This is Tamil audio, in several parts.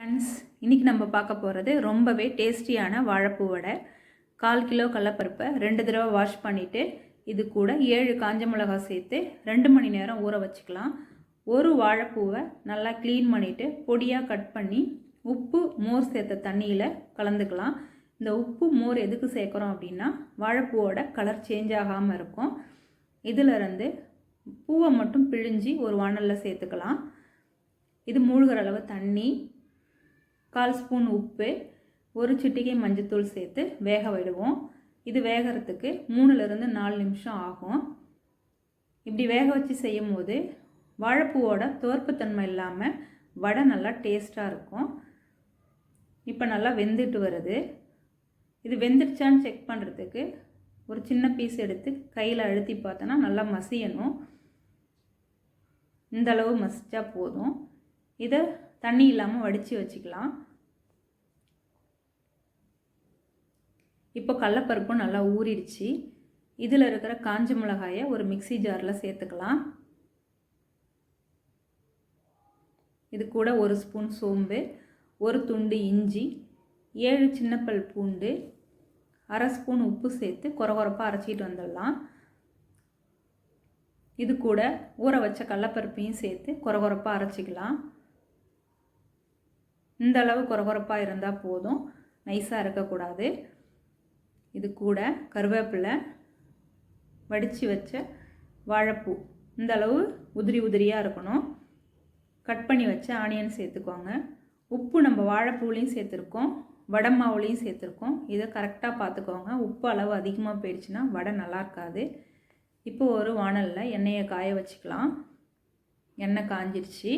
ஃப்ரெண்ட்ஸ், இன்றைக்கி நம்ம பார்க்க போகிறது ரொம்பவே டேஸ்டியான வாழைப்பூ வடை. 1/4 கிலோ கடலப்பருப்பை 2 தடவை வாஷ் பண்ணிவிட்டு இது கூட 7 காஞ்ச மிளகாய் சேர்த்து 2 மணி நேரம் ஊற வச்சுக்கலாம். ஒரு வாழைப்பூவை நல்லா க்ளீன் பண்ணிவிட்டு பொடியாக கட் பண்ணி உப்பு மோர் சேர்த்த தண்ணியில் கலந்துக்கலாம். இந்த உப்பு மோர் எதுக்கு சேர்க்குறோம் அப்படின்னா வாழைப்பூவோட கலர் சேஞ்ச் ஆகாமல் இருக்கும். இதிலிருந்து பூவை மட்டும் பிழிஞ்சி ஒரு வாணலில் சேர்த்துக்கலாம். இது மூழ்கிற அளவு தண்ணி, 1/4 ஸ்பூன் உப்பு, ஒரு சிட்டிகை மஞ்சத்தூள் சேர்த்து வேக விடுவோம். இது வேகிறதுக்கு 3லிருந்து 4 நிமிஷம் ஆகும். இப்படி வேக வச்சு செய்யும் போது வாழைப்பூவோட துவர்ப்புத்தன்மை இல்லாமல் வடை நல்லா டேஸ்ட்டாக இருக்கும். இப்போ நல்லா வெந்துட்டு வருது. இது வெந்துடுச்சான்னு செக் பண்ணுறதுக்கு ஒரு சின்ன பீஸ் எடுத்து கையில் அழுத்தி பார்த்தோன்னா நல்லா மசியணும். இந்தளவு மசிச்சா போதும். இதை தண்ணி இல்லாமல் வடித்து வச்சுக்கலாம். இப்போ கடலப்பருப்பும் நல்லா ஊறிடுச்சு. இதில் இருக்கிற காஞ்ச மிளகாயை ஒரு மிக்சி ஜாரில் சேர்த்துக்கலாம். இது கூட 1 ஸ்பூன் சோம்பு, 1 துண்டு இஞ்சி, 7 சின்னப்பல் பூண்டு, 1/2 ஸ்பூன் உப்பு சேர்த்து கொரகொரப்பாக அரைச்சிட்டு வந்துடலாம். இது கூட ஊற வச்ச கடலப்பருப்பையும் சேர்த்து கொரகொரப்பாக அரைச்சிக்கலாம். இந்த அளவு கொரகொரப்பாக இருந்தால் போதும், நைஸாக இருக்கக்கூடாது. இது கூட கருவேப்பிலை, வடித்து வச்ச வாழைப்பூ இந்த அளவு உதிரி உதிரியாக இருக்கணும். கட் பண்ணி வச்ச ஆனியன் சேர்த்துக்கோங்க. உப்பு நம்ம வாழைப்பூலையும் சேர்த்துருக்கோம், வடை மாவுலையும் சேர்த்துருக்கோம். இதை கரெக்டாக பார்த்துக்கோங்க. உப்பு அளவு அதிகமாக போயிடுச்சுன்னா வடை நல்லா இருக்காது. இப்போ ஒரு வாணலில் எண்ணெயை காய வச்சுக்கலாம். எண்ணெய் காஞ்சிடுச்சு.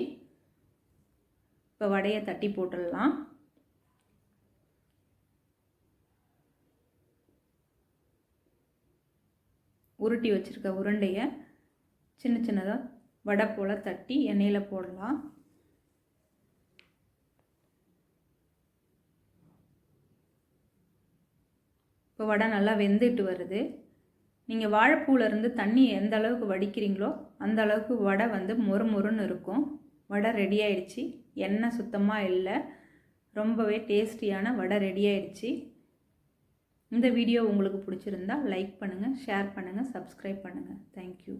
இப்போ வடையை தட்டி போட்டுடலாம். உருட்டி வச்சுருக்க உருண்டையை சின்ன சின்னதாக வடை போல் தட்டி எண்ணெயில் போடலாம். இப்போ வடை நல்லா வெந்துட்டு வருது. நீங்கள் வாழைப்பூலேருந்து தண்ணி எந்த அளவுக்கு வடிக்கிறீங்களோ அந்த அளவுக்கு வடை மொறு மொறுன்னு இருக்கும். வடை ரெடி ஆயிடுச்சு. எண்ணெய் சுத்தமாக இல்லை. ரொம்பவே டேஸ்டியான வடை ரெடி ஆயிடுச்சு. இந்த வீடியோ உங்களுக்கு பிடிச்சிருந்தா லைக் பண்ணுங்கள், ஷேர் பண்ணுங்கள், சப்ஸ்கிரைப் பண்ணுங்கள். தேங்க்யூ.